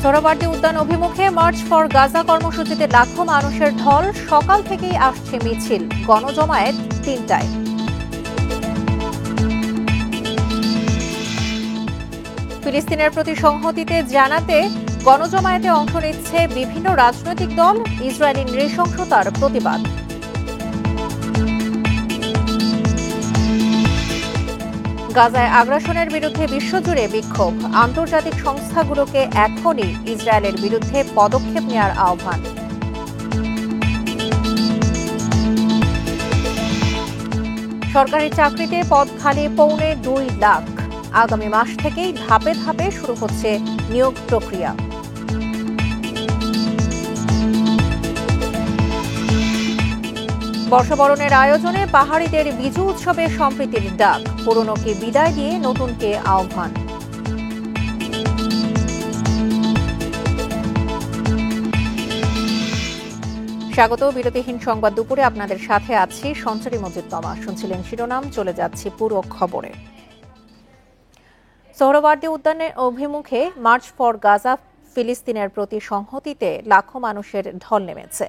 সোহরাওয়ার্দী উদ্যান অভিমুখে March for Gaza কর্মসূচিতে লাখো মানুষের ঢল। সকাল থেকেই আসছে মিছিল, গণজমায়েত ৩টায়। ফিলিস্তিনের প্রতি সংহতিতে জানাতে গণজমায়েতে অংশ নিচ্ছে বিভিন্ন রাজনৈতিক দল। ইসরায়েলি নৃশংসতার প্রতিবাদ। গাজায় আগ্রাসনের বিরুদ্ধে বিশ্বজুড়ে বিক্ষোভ। আন্তর্জাতিক সংস্থাগুলোকে এখনই ইসরায়েলের বিরুদ্ধে পদক্ষেপ নেওয়ার আহ্বান। সরকারি চাকরিতে পদ খালি 2.25 লাখ। আগামী মাস থেকেই ধাপে ধাপে শুরু হচ্ছে নিয়োগ প্রক্রিয়া। বর্ষবরণের আয়োজনে পাহাড়িদের বিজু উৎসবে সম্প্রীতির ডাক। পুরনোকে বিদায় দিয়ে নতুনকে আহ্বান। স্বাগত বিরতিহীন সংবাদ দুপুরে আপনাদের সাথে আছি সঞ্চারী মজিদ তমা। শুনছিলেন শিরোনাম, চলে যাচ্ছি পুরো খবরে। সোহরাওয়ার্দী উদ্যানের অভিমুখে মার্চ ফর গাজা ফিলিস্তিনের প্রতি সংহতিতে লাখো মানুষের ঢল নেমেছে।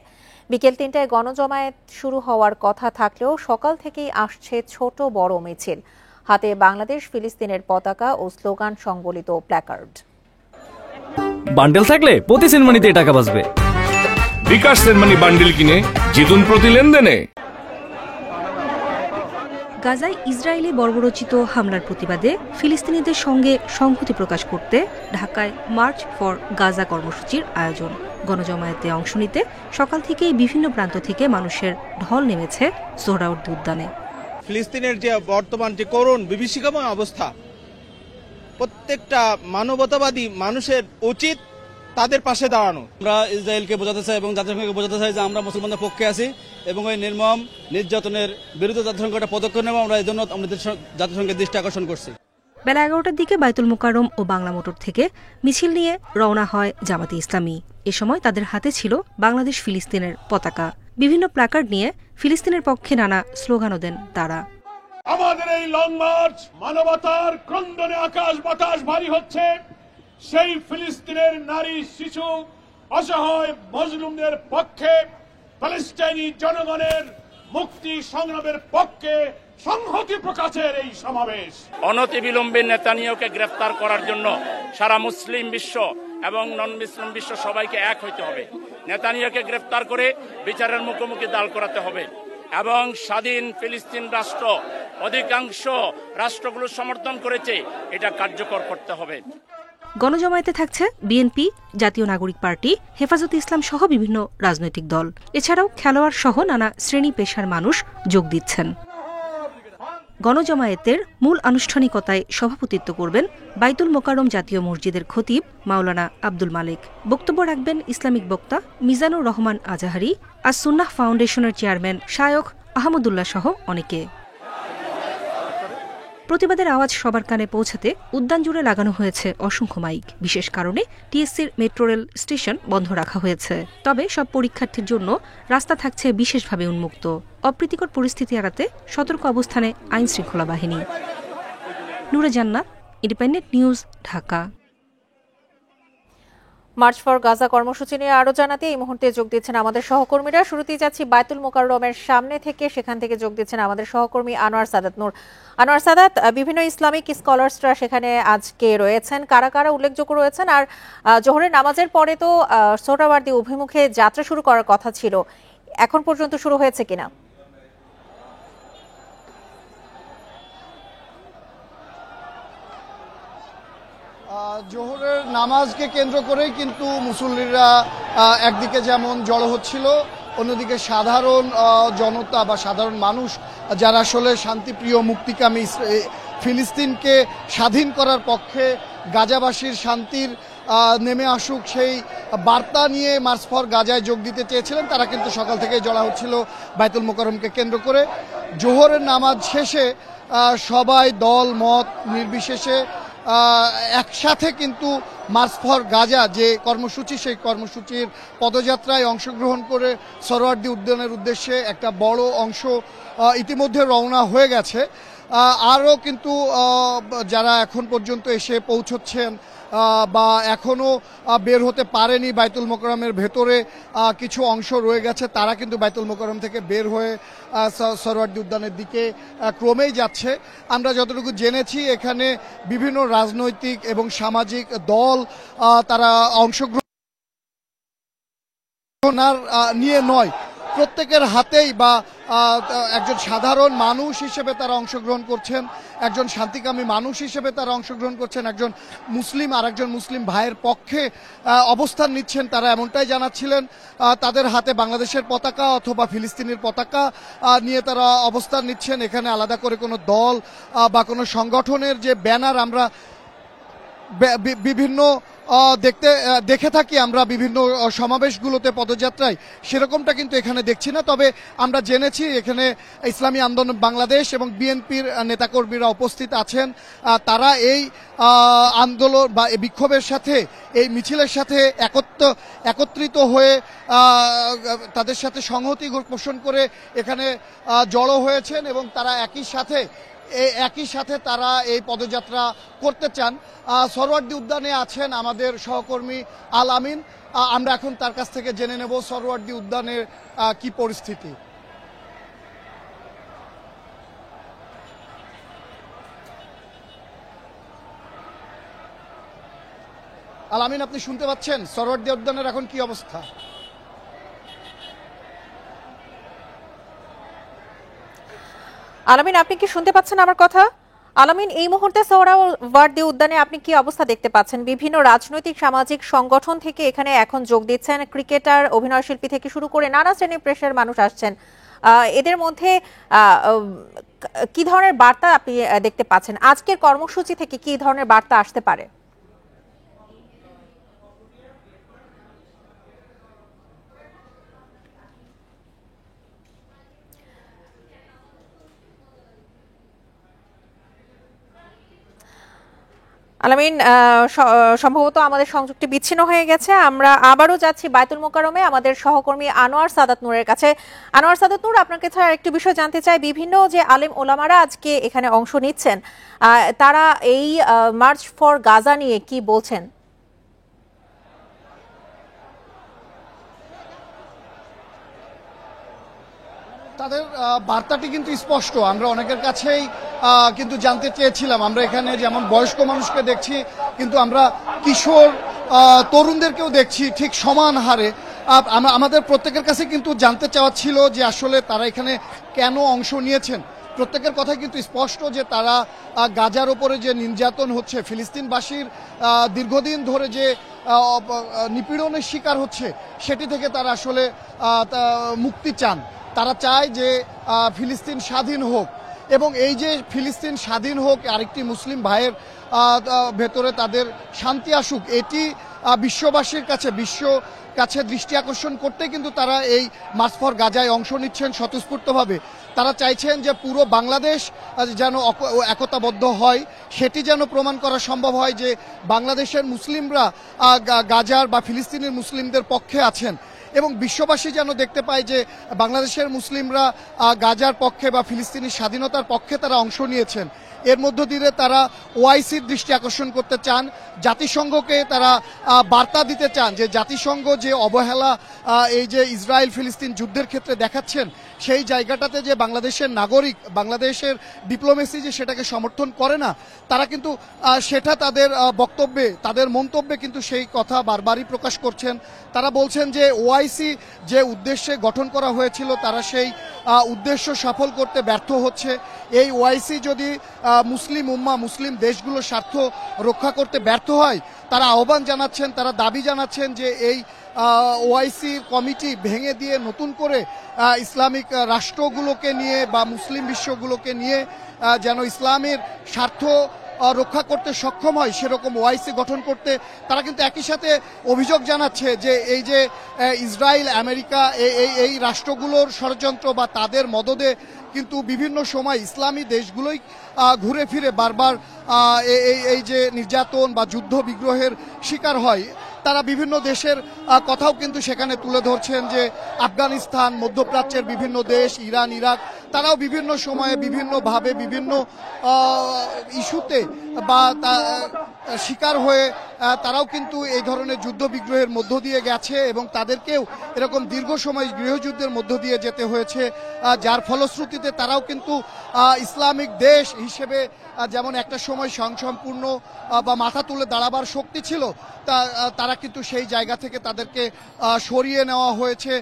বিকেল ৩টায় গণজমায়েত শুরু হওয়ার কথা থাকলেও সকাল থেকেই আসছে ছোট বড় মিছিল। হাতে বাংলাদেশ ফিলিস্তিনের পতাকা ও স্লোগান সংবলিত প্ল্যাকার্ড। বান্ডেল থাকলে প্রতি সেনমানিতে টাকা বাঁচবে। বিকাশ সেনমানি বান্ডেল কিনে জিতুন প্রতি লেনদেনে। গাজায় ইসরায়েলি বর্বরোচিত হামলার প্রতিবাদে ফিলিস্তিনিদের সঙ্গে সংহতি প্রকাশ করতে ঢাকায় মার্চ ফর গাজা কর্মসূচির আয়োজন। গণজমায়েতে অংশ নিতে সকাল থেকেই বিভিন্ন প্রান্ত থেকে মানুষের ঢল নেমেছে সোহরাওয়ার্দী উদ্যানে। ফিলিস্তিনের যে বর্তমান যে করুণ বিভীষিকাময় অবস্থা, প্রত্যেকটা মানবতাবাদী মানুষের উচিত তাদের পাশে দাঁড়ানো। আমরা ইসরায়েলকে বোঝাতে চাই এবং জাতিসংঘকে বোঝাতে চাই যে আমরা মুসলমানদের পক্ষে আছি এবং ওই নির্মম নির্যাতনের বিরুদ্ধে জাতিসংঘ একটা পদক্ষেপ নেব। আমরা এই জন্য আমাদের জাতিসংঘের দৃষ্টি আকর্ষণ করছি। বেলা 11টার দিকে বায়তুল মোকাররম ও বাংলা মোটর থেকে মিছিল নিয়ে রওনা হয় জামাতে ইসলামী। এ সময় তাদের হাতে ছিল বাংলাদেশ ফিলিস্তিনের পতাকা। বিভিন্ন প্ল্যাকার্ড নিয়ে ফিলিস্তিনের পক্ষে নানা স্লোগানও দেন তারা। আমাদের এই লং মার্চ মানবতার ক্রন্দনে আকাশ বাতাস ভারী হচ্ছে। সেই ফিলিস্তিনের নারী, শিশু, অসহায় মজলুমদের পক্ষে, প্যালেস্টাইনি জনগণের মুক্তি সংগ্রামের পক্ষে সংহতি প্রকাশের এই সমাবেশ। অনতিবিলম্বে নেতানিয়াহুকে গ্রেফতার করার জন্য সারা মুসলিম বিশ্ব এবং নন মুসলিম বিশ্ব সবাইকে এক হইতে হবে। নেতানিয়াহুকে গ্রেফতার করে বিচারের মুখোমুখি দাঁড় করাতে হবে এবং স্বাধীন ফিলিস্তিন রাষ্ট্র অধিকাংশ রাষ্ট্রগুলো সমর্থন করেছে, এটা কার্যকর করতে হবে। গণজমায়েতে থাকছে বিএনপি, জাতীয় নাগরিক পার্টি, হেফাজতে ইসলাম সহ বিভিন্ন রাজনৈতিক দল। এছাড়াও খেলোয়াড় সহ নানা শ্রেণী পেশার মানুষ যোগ দিচ্ছেন। গণজমায়েতের মূল আনুষ্ঠানিকতায় সভাপতিত্ব করবেন বায়তুল মোকাররম জাতীয় মসজিদের খতিব মাওলানা আব্দুল মালেক। বক্তব্য রাখবেন ইসলামিক বক্তা মিজানুর রহমান আজাহারি, আস সুন্নাহ ফাউন্ডেশনের চেয়ারম্যান শায়খ আহমদুল্লাহ সহ অনেকে। প্রতিবাদের আওয়াজ সবার কানে পৌঁছাতে উদ্যান জুড়ে লাগানো হয়েছে অসংখ্য মাইক। বিশেষ কারণে টিএসসির মেট্রো রেল স্টেশন বন্ধ রাখা হয়েছে। তবে সব পরীক্ষার্থীর জন্য রাস্তা থাকছে বিশেষভাবে উন্মুক্ত। অপ্রীতিকর পরিস্থিতি এড়াতে সতর্ক অবস্থানে আইন শৃঙ্খলা বাহিনী। নূরে জান্নাত, independent news, Dhaka. March for Gaza কর্মসূচি নিয়ে আরো জানাতে এই মুহূর্তে যোগ দিচ্ছেন আমাদের সহকর্মীরা। শুরুতেই যাচ্ছি বায়তুল মোকাররমের সামনে থেকে, সেখান থেকে যোগ দিচ্ছেন আমাদের সহকর্মী আনোয়ার সাদাত নূর। আনোয়ার সাদাত, বিভিন্ন ইসলামিক স্কলার্সরা সেখানে আজকে রয়েছেন, কারা কারা উল্লেখযোগ্য রয়েছেন? আর জোহরের নামাজের পরে তো সোহরাওয়ার্দী অভিমুখে যাত্রা শুরু করার কথা ছিল, এখন পর্যন্ত শুরু হয়েছে কিনা? জোহরের নামাজকে কেন্দ্র করেই কিন্তু মুসল্লিরা একদিকে যেমন জড়ো হচ্ছিল, অন্যদিকে সাধারণ জনতা বা সাধারণ মানুষ যারা আসলে শান্তিপ্রিয় মুক্তিকামী, ফিলিস্তিনকে স্বাধীন করার পক্ষে গাজাবাসীর শান্তির নেমে আসুক সেই বার্তা নিয়ে মার্চ ফর গাজায় যোগ দিতে চেয়েছিলেন, তারা কিন্তু সকাল থেকেই জড়া হচ্ছিল বায়তুল মোকাররমকে কেন্দ্র করে। জোহরের নামাজ শেষে সবাই দল মত নির্বিশেষে একসাথে কিন্তু মার্চ ফর গাজা যে কর্মসূচি, সেই কর্মসূচির পদযাত্রায় অংশগ্রহণ করে সোহরাওয়ার্দী উদ্যানের উদ্দেশ্যে একটা বড় অংশ ইতিমধ্যে রওনা হয়ে গেছে। আরও কিন্তু যারা এখন পর্যন্ত এসে পৌঁছচ্ছেন বা এখনো বের হতে পারেনি, বাইতুল মোকাররমের ভেতরে কিছু অংশ রয়ে গেছে, তারা কিন্তু বাইতুল মোকাররম থেকে বের হয়ে সরোয়ার্দী উদ্যানের দিকে ক্রমেই যাচ্ছে। আমরা যতটুকু জেনেছি এখানে বিভিন্ন রাজনৈতিক এবং সামাজিক দল তারা অংশগ্রহণ নিয়ে নয়, প্রত্যেকের হাতেই বা একজন সাধারণ মানুষ হিসেবে তারা অংশগ্রহণ করছেন, একজন শান্তিকামী মানুষ হিসেবে তারা অংশগ্রহণ করছেন, একজন মুসলিম আর একজন মুসলিম ভাইয়ের পক্ষে অবস্থান নিচ্ছেন, তারা এমনটাই জানাচ্ছিলেন। তাদের হাতে বাংলাদেশের পতাকা অথবা ফিলিস্তিনের পতাকা নিয়ে তারা অবস্থান নিচ্ছেন। এখানে আলাদা করে কোনো দল বা কোনো সংগঠনের যে ব্যানার আমরা বিভিন্ন দেখে থাকি আমরা বিভিন্ন সমাবেশগুলোতে, পদযাত্রায়, সেরকমটা কিন্তু এখানে দেখছি না। তবে আমরা জেনেছি এখানে ইসলামী আন্দোলন বাংলাদেশ এবং বিএনপির নেতাকর্মীরা উপস্থিত আছেন। তারা এই আন্দোলন বা এই বিক্ষোভের সাথে, এই মিছিলের সাথে একত্রিত হয়ে তাদের সাথে সংহতি পোষণ করে এখানে জড়ো হয়েছেন এবং তারা একই সাথে তারা এই পদযাত্রা করতে চান। সরোয়ার্দী উদ্যানে আছেন আমাদের সহকর্মী আল আমিন। আমরা এখন তার কাছ থেকে জেনে নেব সরোয়ার্দী উদ্যানের কি পরিস্থিতি। আল আমিন, আপনি শুনতে পাচ্ছেন সরোয়ার্দী উদ্যানের এখন কি অবস্থা? আলামিন, আপনি কি শুনতে পাচ্ছেন আমার কথা? আলামিন, এই মুহূর্তে সোহরাওয়ার্দী উদ্যানে আপনি কি অবস্থা দেখতে পাচ্ছেন? বিভিন্ন রাজনৈতিক সামাজিক সংগঠন থেকে এখানে এখন যোগ দিচ্ছেন, ক্রিকেটার, অভিনয় শিল্পী থেকে শুরু করে নানা শ্রেণীর পেশার মানুষ আসছেন। এদের মধ্যে কি ধরনের বার্তা আপনি দেখতে পাচ্ছেন? আজকের কর্মসূচি থেকে কি ধরনের বার্তা আসতে পারে? আলামিন, সম্ভবত আমাদের সংযোগটি বিচ্ছিন্ন হয়ে গেছে। আমরা আবারও যাচ্ছি বায়তুল মোকাররমে আমাদের সহকর্মী আনোয়ার সাদাত নূরের কাছে। আনোয়ার সাদাত নূর, আপনার কাছে আরেকটি বিষয় জানতে চাই, বিভিন্ন যে আলেম ওলামারা আজকে এখানে অংশ নিচ্ছেন, তারা এই মার্চ ফর গাজা নিয়ে কি বলছেন? তাদের বার্তাটি কিন্তু স্পষ্ট। আমরা অনেকের কাছেই কিন্তু জানতে চেয়েছিলাম। আমরা এখানে যেমন বয়স্ক মানুষকে দেখছি, কিন্তু আমরা কিশোর তরুণদেরকেও দেখছি ঠিক সমান হারে। আমাদের প্রত্যেকের কাছে কিন্তু জানতে চাওয়া ছিল যে আসলে তারা এখানে কেন অংশ নিয়েছেন। প্রত্যেকের কথাই কিন্তু স্পষ্ট যে তারা গাজার ওপরে যে নির্যাতন হচ্ছে, ফিলিস্তিনবাসীর দীর্ঘদিন ধরে যে নিপীড়নের শিকার হচ্ছে, সেটি থেকে তারা আসলে মুক্তি চান। তারা চায় যে ফিলিস্তিন স্বাধীন হোক এবং এই যে ফিলিস্তিন স্বাধীন হোক, আরেকটি মুসলিম ভাইয়ের ভেতরে তাদের শান্তি আসুক, এটি বিশ্ববাসীর কাছে দৃষ্টি আকর্ষণ করতে কিন্তু তারা এই মার্চ ফর গাজায় অংশ নিচ্ছেন স্বতঃস্ফূর্তভাবে। তারা চাইছেন যে পুরো বাংলাদেশ যেন একতাবদ্ধ হয়, সেটি যেন প্রমাণ করা সম্ভব হয় যে বাংলাদেশের মুসলিমরা গাজার বা ফিলিস্তিনের মুসলিমদের পক্ষে আছেন এবং বিশ্ববাসী যেন দেখতে পায় যে বাংলাদেশের মুসলিমরা গাজার পক্ষে বা ফিলিস্তিনের স্বাধীনতার পক্ষে তারা অংশ নিয়েছেন। এর মধ্য দিয়ে তারা ওআইসির দৃষ্টি আকর্ষণ করতে চান, জাতিসংঘকে তারা বার্তা দিতে চান যে জাতিসংঘ যে অবহেলা এই যে ইসরায়েল ফিলিস্তিন যুদ্ধের ক্ষেত্রে দেখাচ্ছেন, সেই জায়গাটাতে যে বাংলাদেশের নাগরিক, বাংলাদেশের ডিপ্লোমেসি যে সেটাকে সমর্থন করে না, তারা কিন্তু সেটা তাদের বক্তব্যে, তাদের মন্তব্যে কিন্তু সেই কথা বারবারই প্রকাশ করছেন। তারা বলছেন যে ওআইসি যে উদ্দেশ্যে গঠন করা হয়েছিল, তারা সেই উদ্দেশ্য সফল করতে ব্যর্থ হচ্ছে। এই ওআইসি যদি মুসলিম উম্মাহ, মুসলিম দেশগুলোর স্বার্থ রক্ষা করতে ব্যর্থ হয়, তারা আহ্বান জানাচ্ছেন, তারা দাবি জানাচ্ছেন যে এই ওআইসির কমিটি ভেঙে দিয়ে নতুন করে ইসলামিক রাষ্ট্রগুলোকে নিয়ে বা মুসলিম বিশ্বগুলোকে নিয়ে যেন ইসলামের স্বার্থ রক্ষা করতে সক্ষম হয়, সেরকম ওআইসি গঠন করতে তারা কিন্তু একই সাথে অভিযোগ জানাচ্ছে যে এই যে ইসরায়েল, আমেরিকা, এই রাষ্ট্রগুলোর ষড়যন্ত্র বা তাদের মদদে কিন্তু বিভিন্ন সময় ইসলামী দেশগুলোই ঘুরে ফিরে বারবার এই যে নির্যাতন বা যুদ্ধ বিগ্রহের শিকার হয়। তারা বিভিন্ন দেশের কথাও কিন্তু সেখানে তুলে ধরছেন যে আফগানিস্তান, মধ্যপ্রাচ্যের বিভিন্ন দেশ, ইরান, ইরাক, তারাও বিভিন্ন সময়ে বিভিন্নভাবে বিভিন্ন ইস্যুতে বা শিকার হয়ে তারাও কিন্তু এই ধরনের যুদ্ধ বিগ্রহের মধ্য দিয়ে গেছে এবং তাদেরকেও এরকম দীর্ঘ সময় গৃহযুদ্ধের মধ্য দিয়ে যেতে হয়েছে, যার ফলশ্রুতিতে তারাও কিন্তু ইসলামিক দেশ হিসেবে যেমন একটা সময় স্বয়ংসম্পূর্ণ বা মাথা তুলে দাঁড়াবার শক্তি ছিল, তারা কিন্তু সেই জায়গা থেকে তাদেরকে সরিয়ে নেওয়া হয়েছে।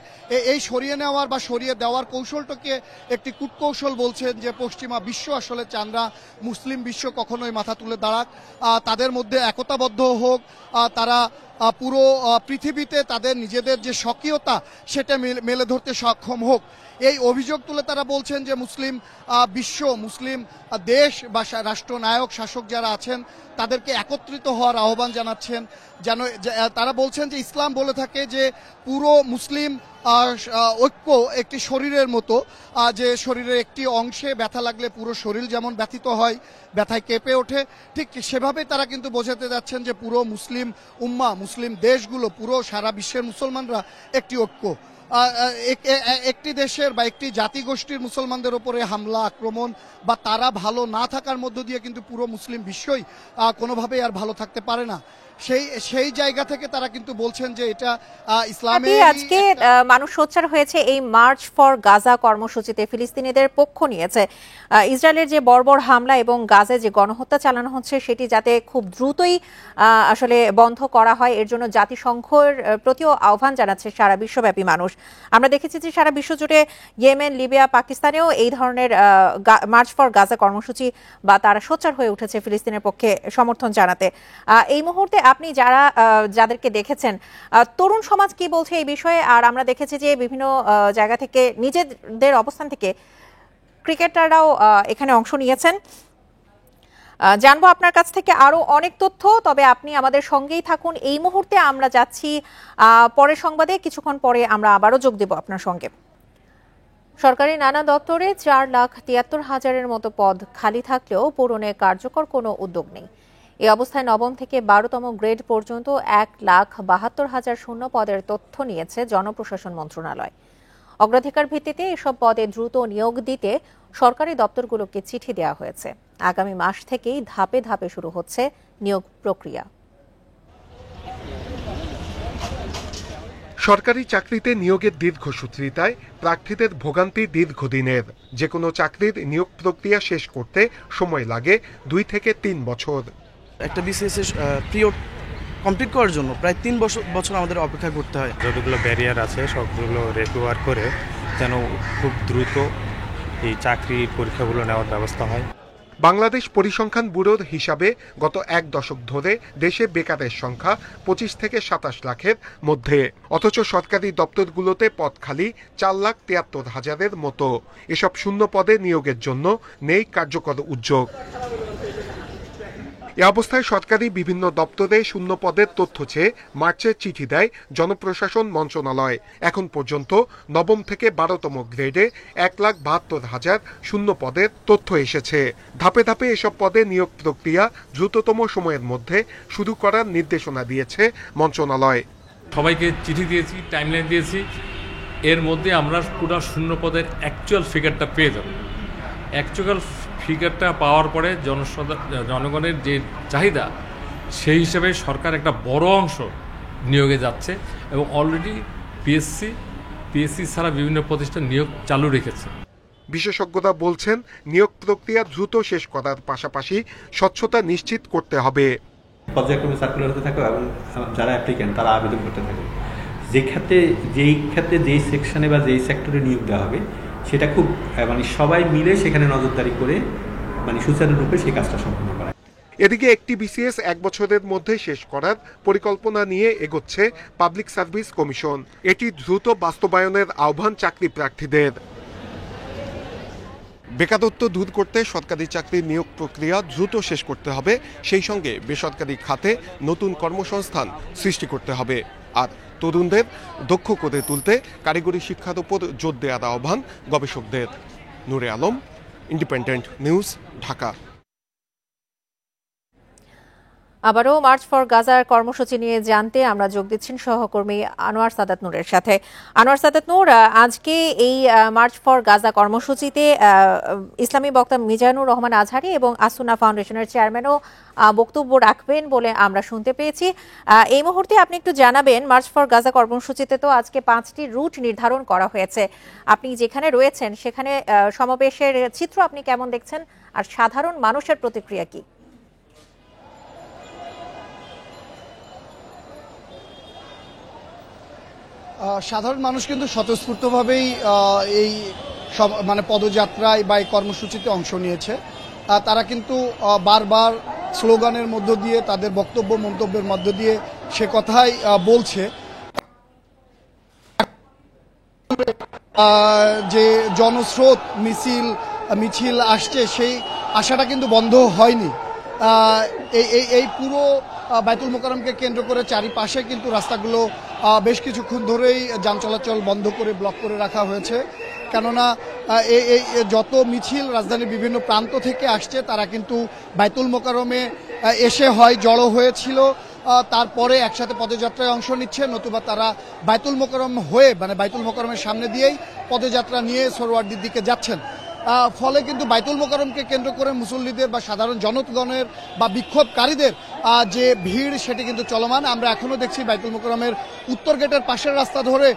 এই সরিয়ে নেওয়ার বা সরিয়ে দেওয়ার কৌশলটাকে একটি কূটকৌশল বলছেন যে পশ্চিমা বিশ্ব আসলে চান না মুসলিম বিশ্ব কখনোই মাথা তুলে দাঁড়াক, তাদের মধ্যে একতাবদ্ধ হোক, তারা পুরো পৃথিবীতে তাদের নিজেদের যে স্বকীয়তা সেটা মেলে ধরতে সক্ষম হোক। এই অভিযোগ তুলে তারা বলছেন যে মুসলিম বিশ্ব, মুসলিম দেশ বা রাষ্ট্রনায়ক শাসক যারা আছেন তাদেরকে একত্রিত হওয়ার আহ্বান জানাচ্ছেন। যেন তারা বলছেন যে ইসলাম বলে থাকে যে পুরো মুসলিম ঐক্য একটি শরীরের মতো, যে শরীরের একটি অংশে ব্যথা লাগলে পুরো শরীর যেমন ব্যথিত হয়, ব্যথায় কেঁপে ওঠে, ঠিক সেভাবে তারা কিন্তু বোঝাতে যাচ্ছেন যে পুরো মুসলিম উম্মা, মুসলিম দেশগুলো, পুরো সারা বিশ্বের মুসলমানরা একটি ঐক্য। একটি দেশের বা একটি জাতিগোষ্ঠীর মুসলমানদের উপরে হামলা, আক্রমণ বা তারা ভালো না থাকার মধ্য দিয়ে কিন্তু পুরো মুসলিম বিশ্বই কোনোভাবেই আর ভালো থাকতে পারে না। সেই জায়গা থেকে তারা কিন্তু বলছেন যে এটা ইসলামে। আজকে মানুষ সোচ্চার হয়েছে এই মার্চ ফর গাজা কর্মসূচিতে, ফিলিস্তিনিদের পক্ষ নিয়েছে। ইসরায়েলের যে বর্বর হামলা এবং গাজে যে গণহত্যা চালানো হচ্ছে সেটি যাতে খুব দ্রুতই আসলে বন্ধ করা হয়, এর জন্য জাতিসংঘের প্রতিও আহ্বান জানাচ্ছে সারা বিশ্বব্যাপী মানুষ। আমরা দেখেছি যে সারা বিশ্ব জুড়ে ইয়েমেন, লিবিয়া, পাকিস্তানেও এই ধরনের মার্চ ফর গাজা কর্মসূচি বা তারা সোচ্চার হয়ে উঠেছে ফিলিস্তিনের পক্ষে সমর্থন জানাতে। এই মুহূর্তে আপনি যাদেরকে দেখেছেন, তরুণ সমাজ কি বলছে এই বিষয়ে? আর আমরা দেখেছি যে বিভিন্ন জায়গা থেকে নিজেদের অবস্থান থেকে ক্রিকেটাররাও এখানে অংশ নিয়েছেন। জানবো আপনার কাছ থেকে আরো অনেক তথ্য, তবে আপনি আমাদের সঙ্গেই থাকুন। এই মুহূর্তে আমরা যাচ্ছি পরের সংবাদে, কিছুক্ষণ পরে আমরা আবারও যোগ দেব আপনার সঙ্গে। সরকারি নানা দপ্তরে 4,73,000-এর মতো পদ খালি থাকলেও পূরণে কার্যকর কোনো উদ্যোগ নেই। এই অবস্থায় নবম থেকে 12তম গ্রেড পর্যন্ত 1,72,000 শূন্য পদের তথ্য নিয়েছে জনপ্রশাসন মন্ত্রণালয়। অগ্রাধিকার ভিত্তিতে এসব পদে দ্রুত নিয়োগ দিতে সরকারি দপ্তরগুলোকে চিঠি দেওয়া হয়েছে। আগামী মাস থেকেই ধাপে ধাপে শুরু হচ্ছে নিয়োগ প্রক্রিয়া। সরকারি চাকরিতে নিয়োগের দীর্ঘসূত্রিতায় প্রার্থীদের ভোগান্তি দীর্ঘদিনের। যে কোনো চাকরির নিয়োগ প্রক্রিয়া শেষ করতে সময় লাগে 2 থেকে 3 বছর। একটা বিসিএস এর পিরিয়ড কমপ্লিট করার জন্য প্রায় 3 বছর আমাদের অপেক্ষা করতে হয়। যতগুলো ব্যারিয়ার আছে সবগুলো রিকভার করে যেন খুব দ্রুত এই চাকরি পরীক্ষাগুলো নেওয়ার ব্যবস্থা হয়। বাংলাদেশ পরিসংখ্যান ব্যুরোর হিসাবে গত 1 দশক ধরে দেশে বেকারের সংখ্যা 25 থেকে 27 লাখের মধ্যে, অথচ সরকারি দপ্তরগুলোতে পদ খালি 4,73,000-এর মতো। এসব শূন্য পদে নিয়োগের জন্য নেই কার্যকর উদ্যোগ। এ অবস্থায় সরকারি বিভিন্ন দপ্তরে শূন্য পদের তথ্য চেয়ে মার্চে চিঠি দেয় জনপ্রশাসন মন্ত্রণালয়। এখন পর্যন্ত নবম থেকে 12তম গ্রেডে 1,72,000 শূন্য পদের তথ্য এসেছে। ধাপে ধাপে এসব পদে নিয়োগ প্রক্রিয়া দ্রুততম সময়ের মধ্যে শুরু করার নির্দেশনা দিয়েছে মন্ত্রণালয়। সবাইকে চিঠি দিয়েছি, টাইমলাইন দিয়েছি, এর মধ্যে আমরা পুরো শূন্য পদের অ্যাকচুয়াল ফিগারটা পেয়ে যাব। অ্যাকচুয়াল ফিগারটা পাওয়ার পরে জনগণের যে চাহিদা সেই হিসেবে সরকার একটা বড় অংশ নিয়োগে যাচ্ছে এবং অলরেডি পিএসসি ছাড়া বিভিন্ন প্রতিষ্ঠান নিয়োগ চালু রেখেছে। বিশেষজ্ঞরা বলছেন নিয়োগ প্রক্রিয়া দ্রুত শেষ করার পাশাপাশি স্বচ্ছতা নিশ্চিত করতে হবে। পর্যায়ক্রমে সার্কুলার হতে থাকে এবং যারা অ্যাপ্লিক্যান্ট তারা আবেদন করতে থাকে। যেই ক্ষেত্রে যেই সেকশনে বা যেই সেক্টরে নিয়োগ দেওয়া হবে সেটা খুব সবাই মিলে সেখানে নজরদারি করে সুচারুরূপে সেই কাজটা সম্পন্ন করা। এদিকে একটি বিসিএস 1 বছরের মধ্যে শেষ করার পরিকল্পনা নিয়ে এগোচ্ছে পাবলিক সার্ভিস কমিশন। এটি দ্রুত বাস্তবায়নের আহ্বান চাকরি প্রার্থীদের। বেকারত্ব দূর করতে সরকারি চাকরির নিয়োগ প্রক্রিয়া দ্রুত শেষ করতে হবে, সেই সঙ্গে বেসরকারি খাতে নতুন কর্মসংস্থান সৃষ্টি করতে হবে। আর তরুণদের দক্ষ করে তুলতে কারিগরি শিক্ষার উপর জোর দেওয়ার আহ্বান গবেষকদের। নূরে আলম, ইন্ডিপেন্ডেন্ট নিউজ, ঢাকা। আবারও মার্চ ফর গাজার কর্মসূচি নিয়ে জানতে আমরা যোগ দিচ্ছেন সহকর্মী আনোয়ার সাদাত নূরের সাথে। আনোয়ার সাদাত নূর, আজকে এই মার্চ ফর গাজা কর্মসূচিতে ইসলামী বক্তা মিজানুর রহমান আজহারী এবং আসুনা ফাউন্ডেশনের চেয়ারম্যানও বক্তব্য রাখবেন বলে আমরা শুনতে পেয়েছি। এই মুহূর্তে আপনি একটু জানাবেন, মার্চ ফর গাজা কর্মসূচিতে তো আজকে 5টি রুট নির্ধারণ করা হয়েছে। আপনি যেখানে রয়েছেন সেখানে সমাবেশের চিত্র আপনি কেমন দেখছেন, আর সাধারণ মানুষের প্রতিক্রিয়া কি? সাধারণ মানুষ কিন্তু স্বতঃস্ফূর্তভাবেই এই মানে পদযাত্রায় বা এই কর্মসূচিতে অংশ নিয়েছে। তারা কিন্তু বারবার স্লোগানের মধ্য দিয়ে, তাদের বক্তব্য মন্তব্যের মধ্য দিয়ে সে কথাই বলছে যে জনস্রোত মিছিল আসছে, সেই আশাটা কিন্তু বন্ধ হয়নি। এই পুরো বাইতুল মোকাররমকে কেন্দ্র করে চারিপাশে কিন্তু রাস্তাগুলো বেশ কিছুক্ষণ ধরেই যান চলাচল বন্ধ করে ব্লক করে রাখা হয়েছে। কেননা এই যত মিছিল রাজধানীর বিভিন্ন প্রান্ত থেকে আসছে তারা কিন্তু বাইতুল মোকাররমে এসে হয় জড়ো হয়েছিল, তারপরে একসাথে পদযাত্রায় অংশ নিচ্ছে, নতুবা তারা বাইতুল মোকাররম হয়ে মানে বাইতুল মোকাররমের সামনে দিয়েই পদযাত্রা নিয়ে সোহরাওয়ার্দীর দিকে যাচ্ছেন। ফলে কিন্তু বাইতুল মোকাররমকে কেন্দ্র করে মুসল্লিদের বা সাধারণ জনগণের বা বিক্ষোভকারীদের যে ভিড় সেটি কিন্তু চলমান। আমরা এখনো দেখছি বাইতুল মোকাররমের উত্তর গেটের পাশের রাস্তা ধরে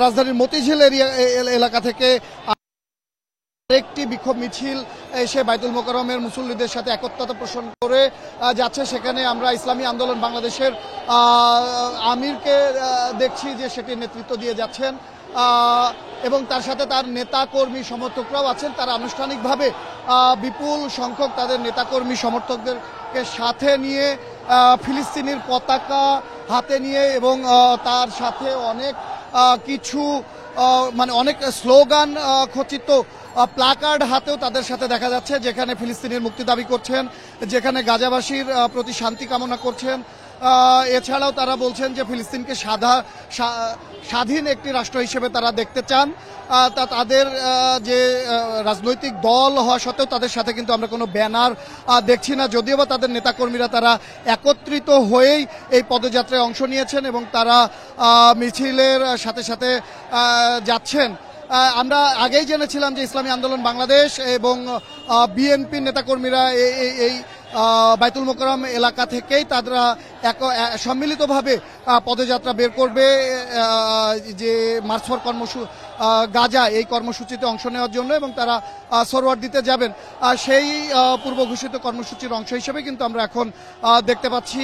রাজধানীর মতিঝিল এলাকা থেকে একটি বিক্ষোভ মিছিল এসে বাইতুল মোকাররমের মুসল্লিদের সাথে একত্রতা পোষণ করে যাচ্ছে। সেখানে আমরা ইসলামী আন্দোলন বাংলাদেশের আমিরকে দেখছি যে সেটি নেতৃত্ব দিয়ে যাচ্ছেন এবং তার সাথে তার নেতা কর্মী সমর্থকরাও আছেন। তারা আনুষ্ঠানিকভাবে বিপুল সংখ্যক তাদের নেতাকর্মী সমর্থকদেরকে সাথে নিয়ে ফিলিস্তিনের পতাকা হাতে নিয়ে এবং তার সাথে অনেক কিছু মানে অনেক স্লোগান খচিত প্লাকার্ড হাতেও তাদের সাথে দেখা যাচ্ছে, যেখানে ফিলিস্তিনের মুক্তি দাবি করছেন, যেখানে গাজাবাসীর প্রতি শান্তি কামনা করছেন। এছাড়াও তারা বলছেন যে ফিলিস্তিনকে স্বাধীন একটি রাষ্ট্র হিসেবে তারা দেখতে চান। তা তাদের যে রাজনৈতিক দল হওয়া সত্ত্বেও তাদের সাথে কিন্তু আমরা কোনো ব্যানার দেখছি না, যদিও বা তাদের নেতাকর্মীরা তারা একত্রিত হয়েই এই পদযাত্রায় অংশ নিয়েছেন এবং তারা মিছিলের সাথে সাথে যাচ্ছেন। আমরা আগেই জেনেছিলাম যে ইসলামী আন্দোলন বাংলাদেশ এবং বিএনপির নেতাকর্মীরা এই বাইতুল মোকাররম এলাকা থেকেই তারা সম্মিলিতভাবে পদযাত্রা বের করবে যে মার্চ ফর গাজা এই কর্মসূচিতে অংশ নেওয়ার জন্য, এবং তারা সোহরাওয়ার্দীতে যাবেন। সেই পূর্ব ঘোষিত কর্মসূচির অংশ হিসেবে কিন্তু আমরা এখন দেখতে পাচ্ছি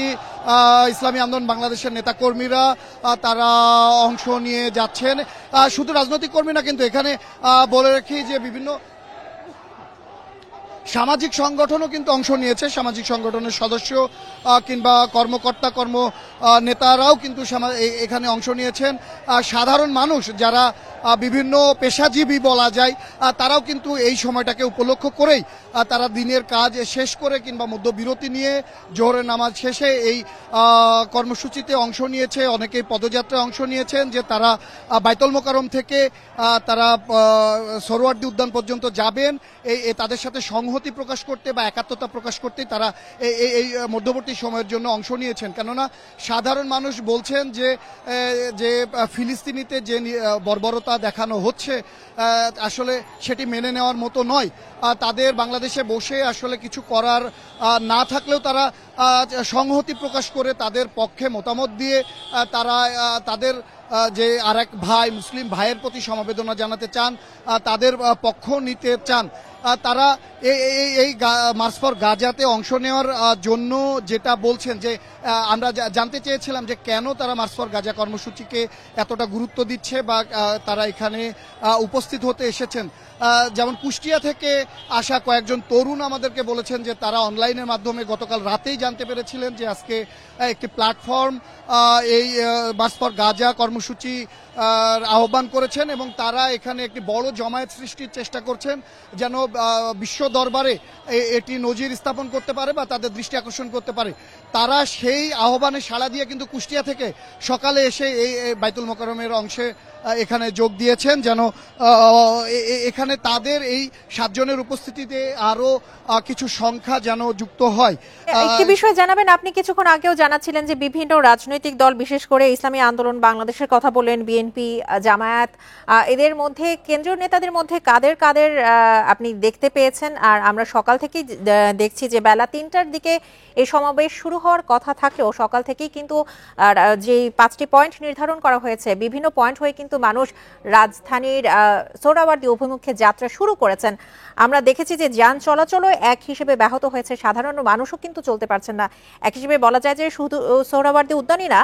ইসলামী আন্দোলন বাংলাদেশের নেতাকর্মীরা তারা অংশ নিয়ে যাচ্ছেন। শুধু রাজনৈতিক কর্মী না, কিন্তু এখানে বলে রাখি যে বিভিন্ন সামাজিক সংগঠনও কিন্তু অংশ নিয়েছে। সামাজিক সংগঠনের সদস্য কিংবা কর্মকর্তা নেতারাও কিন্তু এখানে অংশ নিয়েছেন। সাধারণ মানুষ যারা বিভিন্ন পেশাজীবী বলা যায় তারাও কিন্তু এই সময়টাকে উপলক্ষ করেই তারা দিনের কাজ শেষ করে কিংবা মধ্যবিরতি নিয়ে জোহরের নামাজ শেষে এই কর্মসূচিতে অংশ নিয়েছে। অনেকেই পদযাত্রায় অংশ নিয়েছেন যে তারা বাইতুল মোকাররম থেকে তারা সোহরাওয়ার্দী উদ্যান পর্যন্ত যাবেন, তাদের সাথে সংহতি প্রকাশ করতে বা একাত্মতা প্রকাশ করতে তারা এই মধ্যবর্তী সময়ের জন্য অংশ নিয়েছেন। কেননা সাধারণ মানুষ বলছেন যে ফিলিস্তিনিতে যে বর্বরতা দেখানো হচ্ছে আসলে সেটি মেনে নেওয়ার মতো নয়। তাদের বাংলাদেশে বসে আসলে কিছু করার না থাকলেও তারা সংহতি প্রকাশ করে তাদের পক্ষে মতামত দিয়ে তারা তাদের যে আরেক ভাই মুসলিম ভাইয়ের প্রতি সমবেদনা জানাতে চান, তাদের পক্ষ নিতে চান। তারা এই মার্চ ফর গাজাতে অংশ নেওয়ার জন্য যেটা বলছেন যে আমরা জানতে চেয়েছিলাম যে কেন তারা মার্চ ফর গাজা কর্মসূচিকে এতটা গুরুত্ব দিচ্ছে বা তারা এখানে উপস্থিত হতে এসেছেন। যেমন কুষ্টিয়া থেকে আসা কয়েকজন তরুণ আমাদেরকে বলেছেন যে তারা অনলাইনের মাধ্যমে গতকাল রাতেই জানতে পেরেছিলেন যে আজকে একটি প্ল্যাটফর্ম এই মার্চ ফর গাজা কর্মসূচি আহ্বান করেছেন এবং তারা এখানে একটি বড় জমায়েত সৃষ্টির চেষ্টা করছেন যেন বিশ্ব দরবারে এটি নজির স্থাপন করতে পারে বা তাদের দৃষ্টি আকর্ষণ করতে পারে। তারা সেই আহ্বানে সাড়া দিয়ে কিন্তু কুষ্টিয়া থেকে সকালে এসে এই বাইতুল মোকাররমের অংশে এখানে যোগ দিয়েছেন, যেন এখানে তাদের এই 7 জনের উপস্থিতিতে আরো কিছু সংখ্যা যেন যুক্ত হয়। একটি বিষয় জানাবেন, আপনি কিছুক্ষণ আগেও জানাচ্ছিলেন যে বিভিন্ন রাজনৈতিক দল, বিশেষ করে ইসলামী আন্দোলন বাংলাদেশের কথা বললেন, বিএনপি, জামায়াত, এদের মধ্যে কেন্দ্রীয় নেতাদের মধ্যে কাদের কাদের আপনি দেখতে পেয়েছেন? আর আমরা সকাল থেকেই দেখছি যে বেলা 3টার দিকে এই সমাবেশ শুরু হওয়ার কথা থাকলেও সকাল থেকেই কিন্তু যে 5টি পয়েন্ট নির্ধারণ করা হয়েছে, বিভিন্ন পয়েন্ট হয়ে কিন্তু মানুষ রাজধানীর সোহরাওয়ার্দী অভিমুখে যাত্রা শুরু করেছেন। আমরা দেখেছি যে যান চলাচলও এক হিসেবে ব্যাহত হয়েছে, সাধারণ মানুষও কিন্তু চলতে পারছেন না। এক হিসেবে বলা যায় যে শুধু সোহরাওয়ার্দী উদ্যানই না,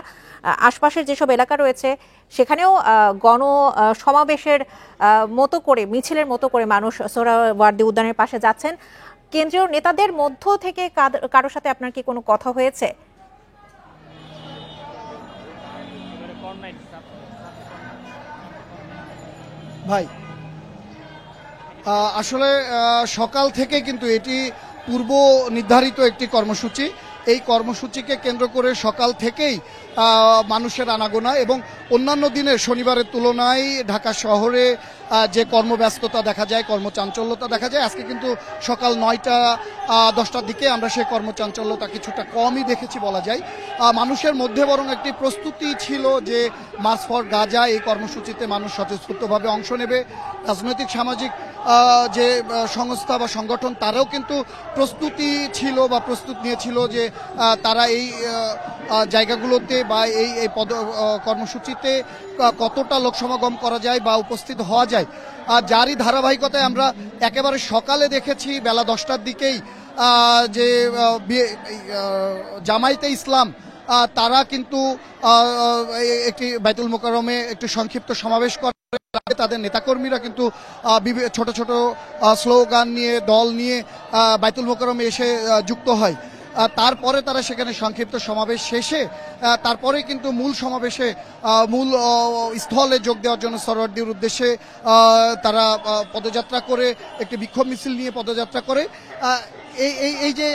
আশপাশের যেসব এলাকা রয়েছে সেখানেও গণ সমাবেশের মতো করে, মিছিলের মতো করে মানুষ সোহরাওয়ার্দী উদ্যানের পাশে যাচ্ছেন। কেন্দ্রীয় নেতাদের মধ্য থেকে কারোর সাথে আপনার কি কোনো কথা হয়েছে? ভাই, আসলে সকাল থেকে কিন্তু এটি পূর্ব নির্ধারিত একটি কর্মসূচি। এই কর্মসূচিকে কেন্দ্র করে সকাল থেকেই মানুষের আনাগোনা, এবং অন্যান্য দিনের শনিবারের তুলনায় ঢাকা শহরে যে কর্মব্যস্ততা দেখা যায়, কর্মচাঞ্চল্যতা দেখা যায়, আজকে কিন্তু সকাল 9টা 10টার দিকে আমরা সেই কর্মচাঞ্চল্যতা কিছুটা কমই দেখেছি বলা যায়। মানুষের মধ্যে বরং একটি প্রস্তুতি ছিল যে মার্চ ফর গাজা এই কর্মসূচিতে মানুষ স্বতঃস্ফূর্তভাবে অংশ নেবে। রাজনৈতিক সামাজিক যে সংস্থা বা সংগঠন তারাও কিন্তু প্রস্তুতি ছিল বা প্রস্তুত নিয়েছিল যে তারা এই জায়গাগুলোতে বা এই কর্মসূচিতে কতটা লোক সমাগম করা যায় বা উপস্থিত হওয়া যায়। যারই ধারাবাহিকতায় আমরা একেবারে সকালে দেখেছি বেলা 10টার দিকেই যে জামায়াতে ইসলাম তারা কিন্তু একটি বাইতুল মোকাররমে একটি সংক্ষিপ্ত সমাবেশ করে। তাদের নেতাকর্মীরা কিন্তু ছোট ছোট স্লোগান নিয়ে, দল নিয়ে বাইতুল মোকাররমে এসে যুক্ত হয়। তারপরে তারা সেখানে সংক্ষিপ্ত সমাবেশ শেষে তারপরে কিন্তু মূল সমাবেশে মূল স্থলে যোগ দেওয়ার জন্য সোহরাওয়ার্দীর উদ্দেশ্যে তারা পদযাত্রা করে, একটি বিক্ষোভ মিছিল নিয়ে পদযাত্রা করে। এই যে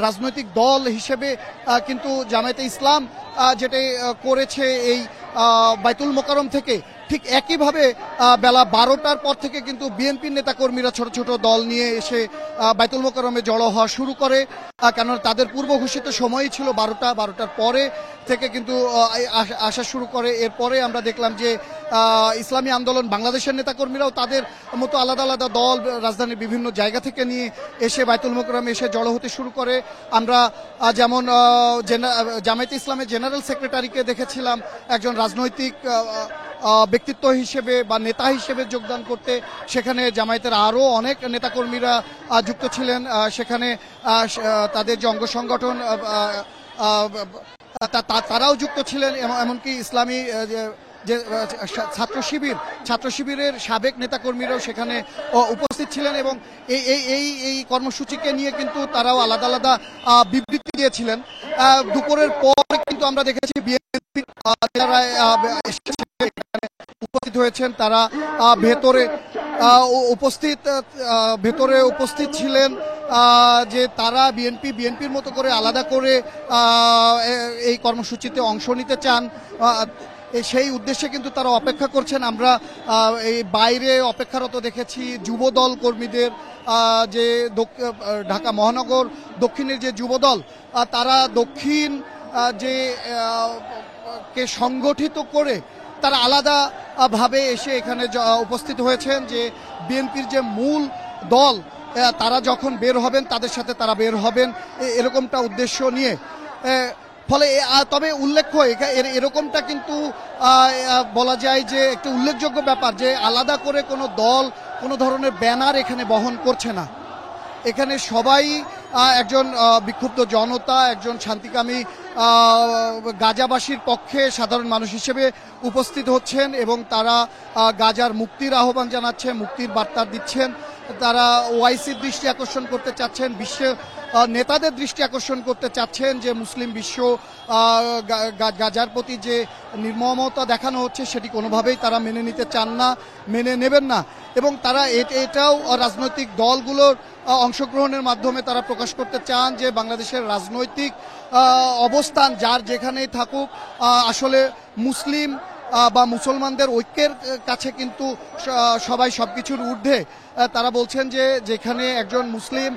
রাজনৈতিক দল হিসেবে কিন্তু জামায়াতে ইসলাম যেটা করেছে এই বাইতুল মোকাররম থেকে, ঠিক একইভাবে বেলা 12টার পর থেকে কিন্তু বিএনপির নেতাকর্মীরা ছোট ছোট দল নিয়ে এসে বাইতুল মোকাররমে জড়ো হওয়া শুরু করে। কেননা তাদের পূর্ব ঘোষিত সময়ই ছিল 12টার পরে থেকে কিন্তু আসা শুরু করে। এরপরে আমরা দেখলাম যে ইসলামী আন্দোলন বাংলাদেশের নেতাকর্মীরাও তাদের মতো আলাদা আলাদা দল রাজধানীর বিভিন্ন জায়গা থেকে নিয়ে এসে বাইতুল মোকাররমে এসে জড়ো হতে শুরু করে। আমরা যেমন জামায়াতে ইসলামের জেনারেল সেক্রেটারিকে দেখেছিলাম একজন রাজনৈতিক ব্যক্তিত্ব হিসেবে বা নেতা হিসেবে যোগদান করতে। সেখানে জামায়াতের আরও অনেক নেতাকর্মীরা যুক্ত ছিলেন। সেখানে তাদের যে অঙ্গ সংগঠন তারাও যুক্ত ছিলেন, এমনকি ইসলামী যে ছাত্র শিবিরের সাবেক নেতাকর্মীরাও সেখানে উপস্থিত ছিলেন। এবং এই কর্মসূচিকে নিয়ে কিন্তু তারাও আলাদা আলাদা বিবৃতি দিয়েছিলেন। দুপুরের পর কিন্তু আমরা দেখেছি বিএনপি যারা উপস্থিত হয়েছেন তারা ভেতরে উপস্থিত ছিলেন, যে তারা বিএনপির মতো করে আলাদা করে এই কর্মসূচিতে অংশ নিতে চান। সেই উদ্দেশ্যে কিন্তু তারা অপেক্ষা করছেন। আমরা এই বাইরে অপেক্ষারত দেখেছি যুবদল কর্মীদের, যে ঢাকা মহানগর দক্ষিণের যে যুবদল, তারা দক্ষিণ যে কে সংগঠিত করে তারা আলাদা ভাবে এসে এখানে উপস্থিত হয়েছেন, যে বিএনপির যে মূল দল তারা যখন বের হবেন তাদের সাথে তারা বের হবেন, এরকমটা উদ্দেশ্য নিয়ে। ফলে তবে উল্লেখ্য এরকমটা কিন্তু বলা যায় যে একটি উল্লেখযোগ্য ব্যাপার যে আলাদা করে কোনো দল কোনো ধরনের ব্যানার এখানে বহন করছে না। এখানে সবাই একজন বিক্ষুব্ধ জনতা, একজন শান্তিকামী গাজাবাসীর পক্ষে সাধারণ মানুষ হিসেবে উপস্থিত হচ্ছেন এবং তারা গাজার মুক্তির আহ্বান জানাচ্ছেন, মুক্তির বার্তা দিচ্ছেন। তারা ওআইসির দৃষ্টি আকর্ষণ করতে চাচ্ছেন, বিশ্ব নেতাদের দৃষ্টি আকর্ষণ করতে চাচ্ছেন যে মুসলিম বিশ্ব গাজার প্রতি যে নির্মমতা দেখানো হচ্ছে সেটি কোনোভাবেই তারা মেনে নিতে চান না, মেনে নেবেন না, এবং তারা এটাও রাজনৈতিক দলগুলোর অংশগ্রহণের মাধ্যমে তারা প্রকাশ করতে চান যে বাংলাদেশের রাজনৈতিক অবস্থান যার যেখানেই থাকুক আসলে মুসলিম বা মুসলমানদের ঐক্যের কাছে কিন্তু সবাই সবকিছুর ঊর্ধ্বে। তারা বলছেন যে যেখানে একজন মুসলিম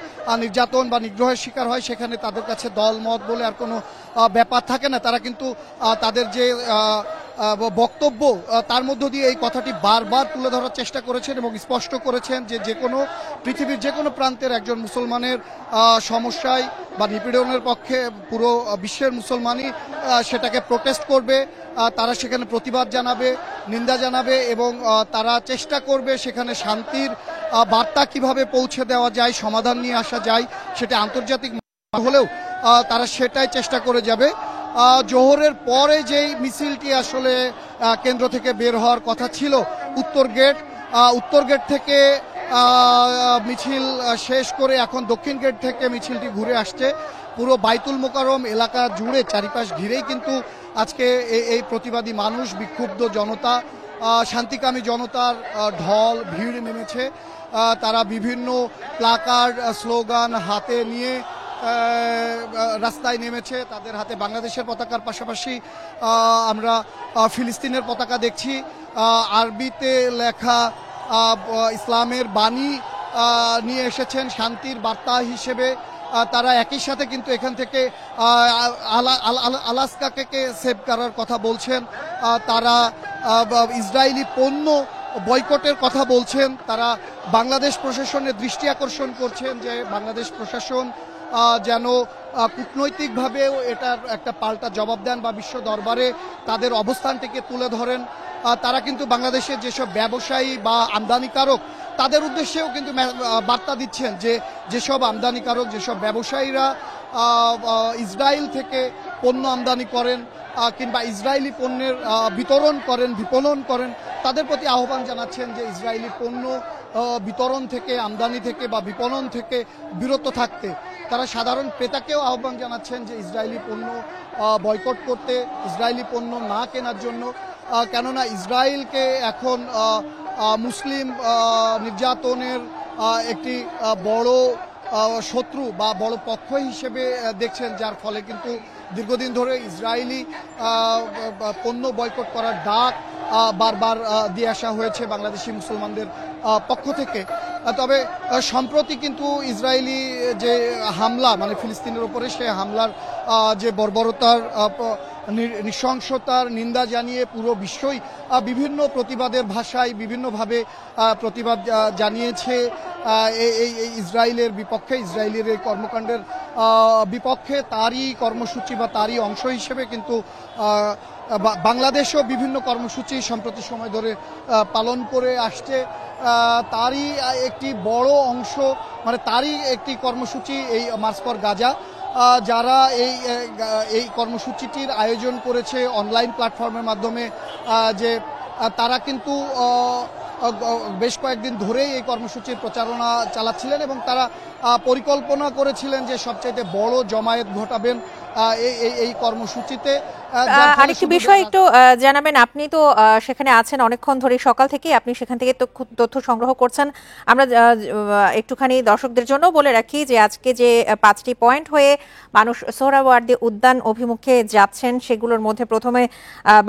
নির্যাতন বা নিগ্রহের শিকার হয় সেখানে তাদের কাছে দল মত বলে আর কোনো ব্যাপার থাকে না। তারা কিন্তু তাদের যে বক্তব্য তার মধ্য দিয়ে এই কথাটি বারবার তুলে ধরার চেষ্টা করেছেন এবং স্পষ্ট করেছেন যে যে কোনো পৃথিবীর যে কোনো প্রান্তের একজন মুসলমানের সমস্যায় বা নিপীড়নের পক্ষে পুরো বিশ্বের মুসলমানই সেটাকে প্রোটেস্ট করবে, তারা সেখানে প্রতিবাদ জানাবে, নিন্দা জানাবে এবং তারা চেষ্টা করবে সেখানে শান্তির বার্তা কিভাবে পৌঁছে দেওয়া যায়, সমাধান নিয়ে আসা যায়, সেটা আন্তর্জাতিক হলেও তারা সেটাই চেষ্টা করে যাবে। জোহরের পরে যেই মিছিলটি আসলে কেন্দ্র থেকে বের হওয়ার কথা ছিল উত্তর গেট থেকে মিছিল শেষ করে এখন দক্ষিণ গেট থেকে মিছিলটি ঘুরে আসছে। পুরো বাইতুল মোকাররম এলাকা জুড়ে চারিপাশ ঘিরেই কিন্তু আজকে এই প্রতিবাদী মানুষ, বিক্ষুব্ধ জনতা, শান্তিকামী জনতার ঢল ভিড় নেমেছে। তারা বিভিন্ন প্লাকার্ড, স্লোগান হাতে নিয়ে রাস্তায় নেমেছে। তাদের হাতে বাংলাদেশের পতাকার পাশাপাশি আমরা ফিলিস্তিনের পতাকা দেখছি। আরবিতে লেখা ইসলামের বাণী নিয়ে এসেছেন শান্তির বার্তা হিসেবে। তারা একই সাথে কিন্তু এখান থেকে আলাস্কাকে সেভ করার কথা বলছেন। তারা ইসরায়েলি পণ্য বয়কটের কথা বলছেন। তারা বাংলাদেশ প্রশাসনের দৃষ্টি আকর্ষণ করছেন যে বাংলাদেশ প্রশাসন যেন কূটনৈতিকভাবেও এটার একটা পাল্টা জবাব দেন বা বিশ্ব দরবারে তাদের অবস্থানটিকে তুলে ধরেন। তারা কিন্তু বাংলাদেশের যেসব ব্যবসায়ী বা আমদানিকারক তাদের উদ্দেশ্যেও কিন্তু বার্তা দিচ্ছেন যে যেসব আমদানিকারক, যেসব ব্যবসায়ীরা ইসরায়েল থেকে পণ্য আমদানি করেন কিংবা ইসরায়েলি পণ্যের বিতরণ করেন, বিপণন করেন, তাদের প্রতি আহ্বান জানাচ্ছেন যে ইসরায়েলি পণ্য বিতরণ থেকে, আমদানি থেকে বা বিপণন থেকে বিরত থাকতে। তারা সাধারণ ক্রেতাকেও আহ্বান জানাচ্ছেন যে ইসরায়েলি পণ্য বয়কট করতে, ইসরায়েলি পণ্য না কেনার জন্য, কেননা ইসরায়েলকে এখন মুসলিম নির্যাতনের একটি বড় শত্রু বা বড় পক্ষ হিসেবে দেখছেন, যার ফলে কিন্তু দীর্ঘদিন ধরে ইসরায়েলি পণ্য বয়কট করার ডাক বারবার দিয়ে আসা হয়েছে বাংলাদেশি মুসলমানদের পক্ষ থেকে। তবে সম্প্রতি কিন্তু ইসরায়েলি যে হামলা, মানে ফিলিস্তিনের উপরে সে হামলার যে বর্বরতার, নৃশংসতার নিন্দা জানিয়ে পুরো বিশ্বই বিভিন্ন প্রতিবাদের ভাষায় বিভিন্নভাবে প্রতিবাদ জানিয়েছে এই ইসরায়েলের বিপক্ষে, ইসরায়েলের এই কর্মকাণ্ডের বিপক্ষে। তারই কর্মসূচি বা তারই অংশ হিসেবে কিন্তু বাংলাদেশও বিভিন্ন কর্মসূচি সম্প্রতি সময় ধরে পালন করে আসছে। তারই একটি বড় অংশ, মানে তারই একটি কর্মসূচি এই মার্চ ফর গাজা, যারা এই কর্মসূচিটির আয়োজন করেছে অনলাইন প্ল্যাটফর্মের মাধ্যমে, যে তারা কিন্তু বেশ কয়েকদিন ধরেই এই কর্মসূচির প্রচারণা চালাচ্ছিলেন এবং তারা পরিকল্পনা করেছিলেন যে সবচাইতে বড় জমায়েত ঘটাবেন এই কর্মসূচিতে। আরেকটি বিষয় একটু জানাবেন, আপনি তো সেখানে আছেন অনেকক্ষণ ধরে, সকাল থেকে আপনি সেখান থেকে তথ্য সংগ্রহ করছেন। আমরা একটুখানি দর্শকদের জন্য বলে রাখি যে আজকে যে 5টি পয়েন্ট হয়ে মানুষ সোহরাওয়ার্দী উদ্যান অভিমুখে যাচ্ছেন সেগুলোর মধ্যে প্রথমে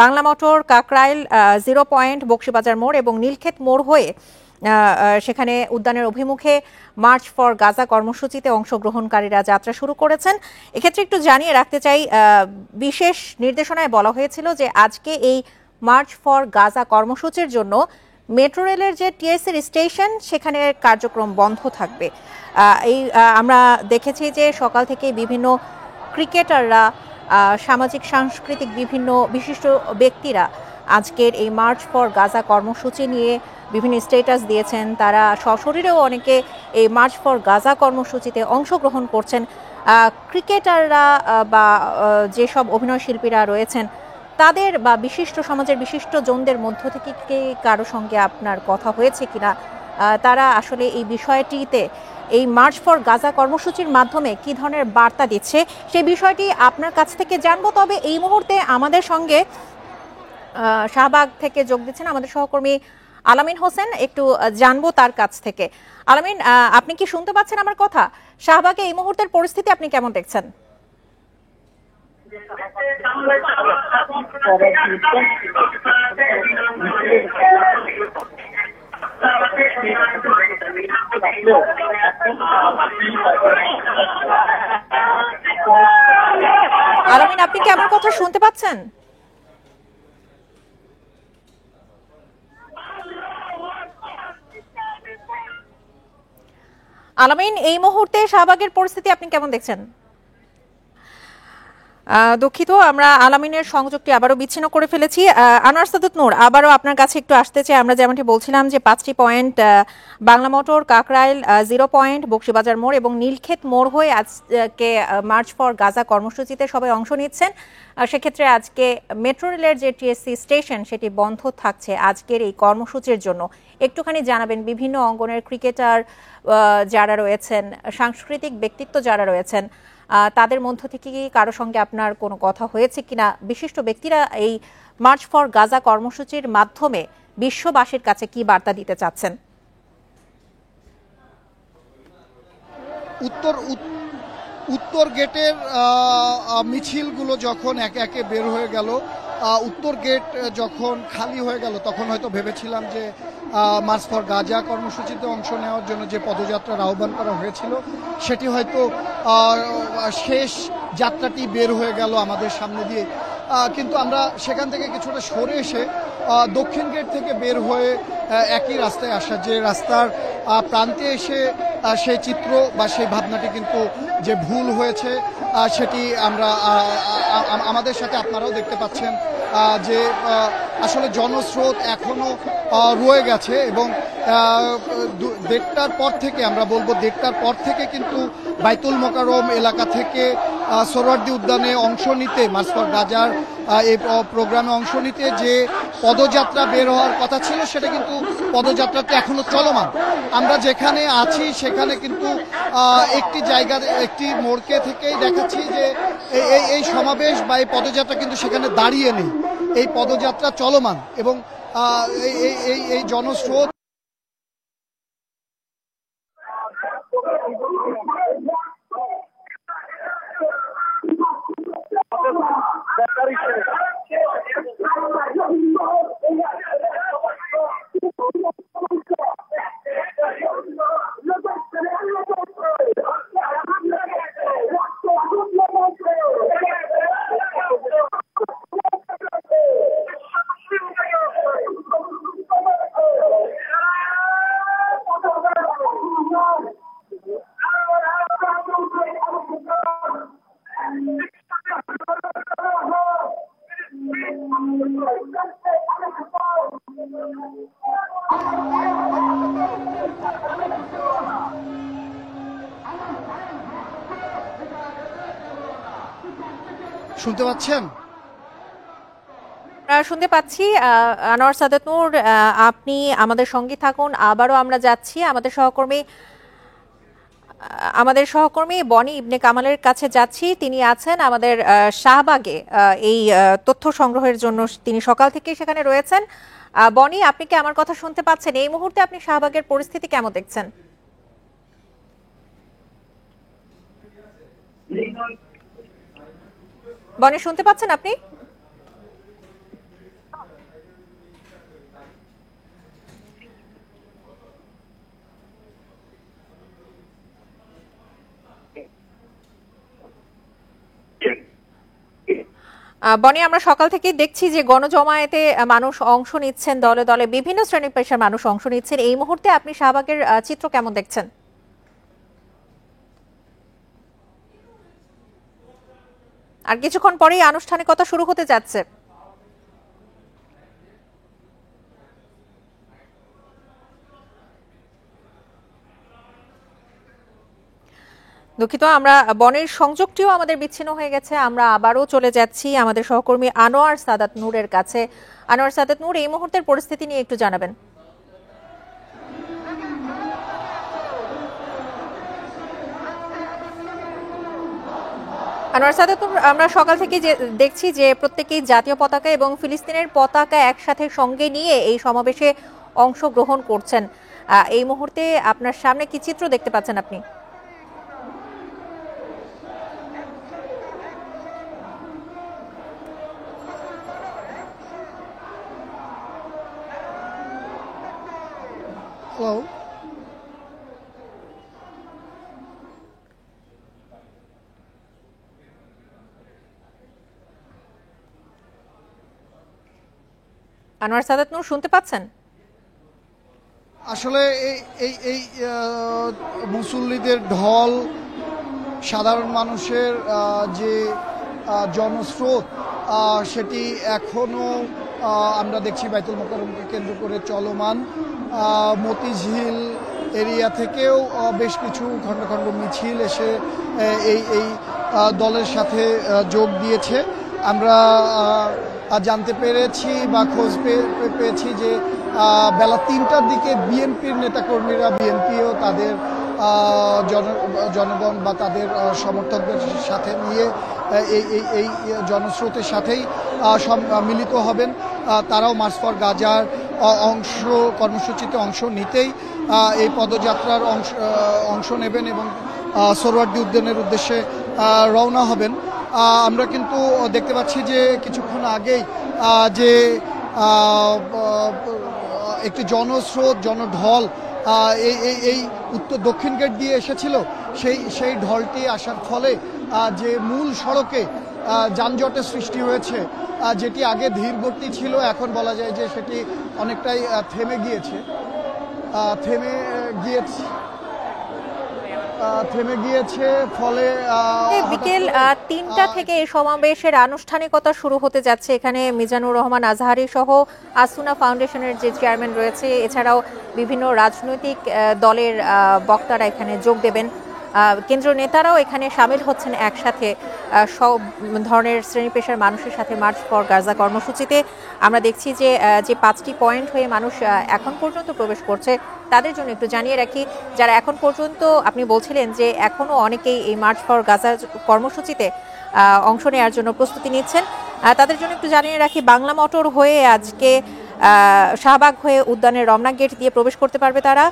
বাংলা মোটর, কাকরাইল 0 পয়েন্ট, বকশীবাজার মোড় এবং নীলক্ষেত মোড় হয়ে সেখানে উদ্যানের অভিমুখে মার্চ ফর গাজা কর্মসূচিতে অংশগ্রহণকারীরা যাত্রা শুরু করেছেন। এক্ষেত্রে একটু জানিয়ে রাখতে চাই, বিশেষ নির্দেশনায় বলা হয়েছিল যে আজকে এই মার্চ ফর গাজা কর্মসূচির জন্য মেট্রো রেলের যে টিএসসি স্টেশন সেখানে কার্যক্রম বন্ধ থাকবে। আমরা দেখেছি যে সকাল থেকে বিভিন্ন ক্রিকেটাররা, সামাজিক সাংস্কৃতিক বিভিন্ন বিশিষ্ট ব্যক্তিরা আজকের এই মার্চ ফর গাজা কর্মসূচি নিয়ে বিভিন্ন স্ট্যাটাস দিয়েছেন। তারা সশরীরেও অনেকে এই মার্চ ফর গাজা কর্মসূচিতে অংশগ্রহণ করছেন। ক্রিকেটাররা বা যেসব অভিনয় শিল্পীরা রয়েছেন তাদের বা বিশিষ্ট সমাজের বিশিষ্ট জনদের মধ্য থেকে কারো সঙ্গে আপনার কথা হয়েছে কিনা, তারা আসলে এই বিষয়টিতে এই মার্চ ফর গাজা কর্মসূচির মাধ্যমে কি ধরনের বার্তা দিচ্ছে সেই বিষয়টি আপনার কাছ থেকে জানবো। তবে এই মুহূর্তে আমাদের সঙ্গে শাহবাগ থেকে যোগ দিচ্ছেন আমাদের সহকর্মী আলামিন হোসেন, একটু জানবো তার কাছ থেকে। আলামিন, আপনি কি শুনতে পাচ্ছেন আমার কথা? শাহবাগে এই মুহূর্তের পরিস্থিতি আপনি কেমন দেখছেন? আলামিন, আপনি কি আমার কথা শুনতে পাচ্ছেন? আলামিন, এই মুহূর্তে শাহবাগের পরিস্থিতি আপনি কেমন দেখছেন? দুঃখিত, আমরা আলামিনের সংযোগটি আবারও বিচ্ছিন্ন করে ফেলেছি। আনোয়ার সাদাত নূর, আবারও আপনার কাছে একটু আসতে চাই। আমরা যেমনটি বলছিলাম যে 5টি point Bangla motor, Kakrail 0 point, Bakshibazar মোড় এবং নীলক্ষেত মোড় হয়ে আজকে মার্চ ফর গাজা কর্মসূচিতে সবাই অংশ নিচ্ছেন। সেক্ষেত্রে আজকে মেট্রো রেলের যে টিএসসি স্টেশন সেটি বন্ধ থাকছে আজকের এই কর্মসূচির জন্য। একটুখানি জানাবেন, বিভিন্ন অঙ্গনের ক্রিকেটার যারা রয়েছেন, সাংস্কৃতিক ব্যক্তিত্ব যারা রয়েছেন, তাদের মধ্য থেকে কি কারো সঙ্গে আপনার কোনো কথা হয়েছে কিনা? বিশিষ্ট ব্যক্তিরা এই মার্চ ফর গাজা কর্মসূচির মাধ্যমে বিশ্ববাসীর কাছে কি বার্তা দিতে চাচ্ছেন? উত্তর গেটের মিছিলগুলো যখন একে একে বের হয়ে গেল, উত্তর গেট যখন খালি হয়ে গেল, তখন হয়তো ভেবেছিলাম যে মার্চ ফর গাজা কর্মসূচিতে অংশ নেওয়ার জন্য যে পদযাত্রার আহ্বান করা হয়েছিল সেটি হয়তো শেষ যাত্রাটি বের হয়ে গেল আমাদের সামনে দিয়ে। কিন্তু আমরা সেখান থেকে কিছুটা সরে এসে দক্ষিণ গেট থেকে বের হয়ে একই রাস্তায় আসা, যে রাস্তার প্রান্তে এসে সেই চিত্র বা সেই ভাবনাটি কিন্তু যে ভুল হয়েছে সেটি আমরা আমাদের সাথে আপনারাও দেখতে পাচ্ছেন যে আসলে জনস্রোত এখনো রয়ে গেছে এবং 1:30টার পর থেকে, আমরা বলবো 1:30টার পর থেকে কিন্তু বাইতুল মোকাররম এলাকা থেকে সোহরাওয়ার্দী উদ্যানে অংশ নিতে, মার্চ ফর গাজার এই প্রোগ্রামে অংশ নিতে যে পদযাত্রা বের হওয়ার কথা ছিল সেটা কিন্তু পদযাত্রাটি এখনো চলমান। আমরা যেখানে আছি সেখানে কিন্তু একটি জায়গা, একটি মোড়কে থেকেই দেখাচ্ছি যে এই সমাবেশ বা এই পদযাত্রা কিন্তু সেখানে দাঁড়িয়ে নেই, এই পদযাত্রা চলমান এবং এই জনস্রোত শুনতে পাচ্ছেন? শুনতে পাচ্ছি। আনোয়ার সাদাত নূর, আপনি আমাদের সঙ্গে থাকুন। আবারও আমরা যাচ্ছি আমাদের সহকর্মী বনি ইবনে কামালের কাছে যাচ্ছি। তিনি আছেন আমাদের শাহবাগে এই তথ্য সংগ্রহের জন্য, তিনি সকাল থেকে সেখানে রয়েছেন। বনি, আপনি কি আমার কথা শুনতে পাচ্ছেন? এই মুহূর্তে আপনি শাহবাগের পরিস্থিতি কেমন দেখছেন? বনি, শুনতে পাচ্ছেন আপনি? বনি, আমরা সকাল থেকে দেখছি যে গণজমায়েতে মানুষ অংশ নিচ্ছেন, দলে দলে বিভিন্ন শ্রেণী পেশার মানুষ অংশ নিচ্ছেন। এই মুহূর্তে আপনি শাহবাগের চিত্র কেমন দেখছেন? আর কিছুক্ষণ পরেই আনুষ্ঠানিকতা শুরু হতে যাচ্ছে। দুঃখিত, আমরা বনের সংযোগটিও আমাদের বিচ্ছিন্ন হয়ে গেছে। আমরা আবারও চলে যাচ্ছি আমাদের সহকর্মী আনোয়ার সাদাত নূরের কাছে। আনোয়ার সাদাত নূর, এই মুহূর্তের পরিস্থিতি নিয়ে একটু জানাবেন। আনোয়ার সাদাত, আমরা সকাল থেকে যে দেখছি যে প্রত্যেকেই জাতীয় পতাকা এবং ফিলিস্তিনের পতাকা একসাথে সঙ্গে নিয়ে এই সমাবেশে অংশগ্রহণ করছেন। এই মুহূর্তে আপনার সামনে কি চিত্র দেখতে পাচ্ছেন আপনি? হ্যালো, আনোয়ার সাদাত নূর শুনতে পাচ্ছেন? আসলে এই মুসল্লিদের ঢল, সাধারণ মানুষের যে জনস্রোত, সেটি এখনো আমরা দেখছি বাইতুল মোকাররমকে কেন্দ্র করে চলমান। মতিঝিল এরিয়া থেকেও বেশ কিছু খণ্ড খণ্ড মিছিল এসে এই দলের সাথে যোগ দিয়েছে। আমরা জানতে পেরেছি বা খোঁজ পেয়েছি যে বেলা ৩টার দিকে বিএনপির নেতাকর্মীরা, বিএনপিও তাদের জনগণ বা তাদের সমর্থকদের সাথে নিয়ে এই জনস্রোতের সাথেই মিলিত হবেন। তারাও মার্চ ফর গাজার কর্মসূচিতে অংশ নিতেই এই পদযাত্রার অংশ নেবেন এবং সোহরাওয়ার্দী উদ্যানের উদ্দেশ্যে রওনা হবেন। আমরা কিন্তু দেখতে পাচ্ছি যে কিছুক্ষণ আগেই যে একটি জনস্রোত, জনঢল এই উত্তর দক্ষিণ গেট দিয়ে এসেছিল, সেই ঢলটি আসার ফলে যে মূল সড়কে যানজটের সৃষ্টি হয়েছে, যেটি আগে ধীর গতি ছিল, এখন বলা যায় যে সেটি অনেকটাই থেমে গিয়েছে। ফলে বিকেল ৩টা থেকে এই সমাবেশের আনুষ্ঠানিকতা শুরু হতে যাচ্ছে। এখানে মিজানুর রহমান আজহারী সহ আসুনা ফাউন্ডেশনের যে চেয়ারম্যান রয়েছে, এছাড়াও বিভিন্ন রাজনৈতিক দলের বক্তারা এখানে যোগ দেবেন। কেন্দ্রীয় নেতারাও এখানে সামিল হচ্ছেন একসাথে সব ধরনের শ্রেণী পেশার মানুষের সাথে মার্চ ফর গাজা কর্মসূচিতে। আমরা দেখছি যে 5টি পয়েন্ট হয়ে মানুষ এখন পর্যন্ত প্রবেশ করছে। তাদের জন্য একটু জানিয়ে রাখি, যারা এখন পর্যন্ত, আপনি বলছিলেন যে এখনও অনেকেই এই মার্চ ফর গাজা কর্মসূচিতে অংশ নেওয়ার জন্য প্রস্তুতি নিচ্ছেন, তাদের জন্য একটু জানিয়ে রাখি, বাংলা মোটর হয়ে আজকে শাহবাগ হয়ে উদ্যানের রমনা গেট দিয়ে প্রবেশ করতে পারবে তারা।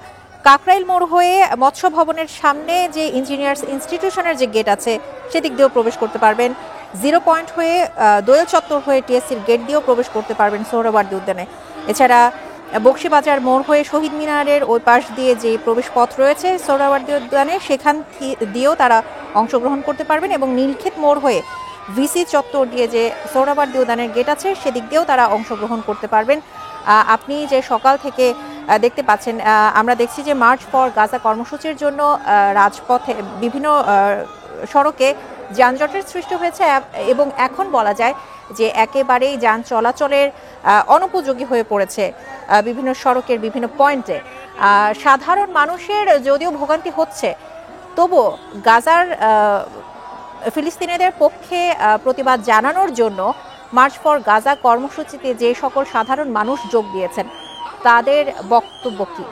কাকরাইল মোড় হয়ে মৎস্য ভবনের সামনে যে ইঞ্জিনিয়ার্স ইনস্টিটিউশনের যে গেট আছে সেদিক দিয়েও প্রবেশ করতে পারবেন। 0 পয়েন্ট হয়ে দোয়েল চত্বর হয়ে টিএসসির গেট দিয়েও প্রবেশ করতে পারবেন সোহরাওয়ার্দী উদ্যানে। এছাড়া বক্সিবাজার মোড় হয়ে শহীদ মিনারের ওই পাশ দিয়ে যে প্রবেশ পথ রয়েছে সোহরাওয়ার্দী উদ্যানে, সেখান দিয়েও তারা অংশগ্রহণ করতে পারবেন এবং নীলক্ষেত মোড় হয়ে ভিসি চত্বর দিয়ে যে সোহরাওয়ার্দী উদ্যানের গেট আছে সেদিক দিয়েও তারা অংশগ্রহণ করতে পারবেন। আপনি যে সকাল থেকে দেখতে পাচ্ছেন, আমরা দেখছি যে মার্চ ফর গাজা কর্মসূচির জন্য রাজপথে বিভিন্ন সড়কে যানজটের সৃষ্টি হয়েছে এবং এখন বলা যায় যে একেবারেই যান চলাচলের অনুপযোগী হয়ে পড়েছে বিভিন্ন সড়কের বিভিন্ন পয়েন্টে। সাধারণ মানুষের যদিও ভোগান্তি হচ্ছে, তবুও গাজার ফিলিস্তিনিদের পক্ষে প্রতিবাদ জানানোর জন্য মার্চ ফর গাজা কর্মসূচিতে যে সকল সাধারণ মানুষ যোগ দিয়েছেন তাদের বক্তব্য কি?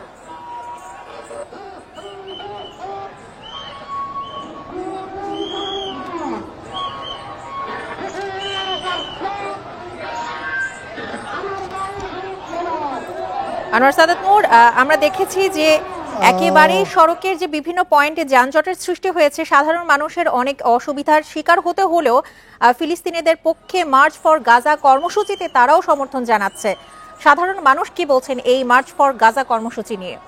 আনোয়ার সাদাত নূর, আমরা দেখেছি যে একেবারেই সড়কের যে বিভিন্ন পয়েন্টে যানজটের সৃষ্টি হয়েছে, সাধারণ মানুষের অনেক অসুবিধার শিকার হতে হলেও ফিলিস্তিনিদের পক্ষে মার্চ ফর গাজা কর্মসূচিতে তারাও সমর্থন জানাচ্ছে। সাধারণ মানুষ কি বলছেন এই মার্চ ফর গাজা কর্মসূচি নিয়ে?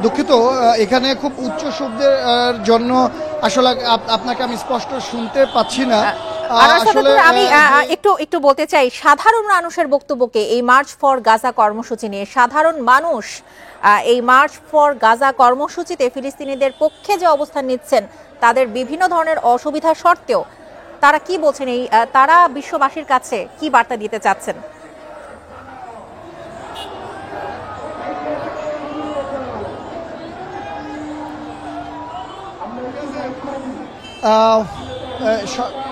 দুঃখিত, এখানে খুব উচ্চ শব্দের জন্য আসলে আপনাকে আমি স্পষ্ট শুনতে পাচ্ছি না। আসলে আমি একটু বলতে চাই, সাধারণ মানুষের বক্তব্যকে এই মার্চ ফর গাজা কর্মসূচি নিয়ে, সাধারণ মানুষ এই মার্চ ফর গাজা কর্মসূচিতে ফিলিস্তিনিদের পক্ষে যে অবস্থান নিচ্ছেন, তাদের বিভিন্ন ধরনের অসুবিধা সত্ত্বেও তারা কি বলছেন, এই তারা বিশ্ববাসীর কাছে কি বার্তা দিতে চাচ্ছেন?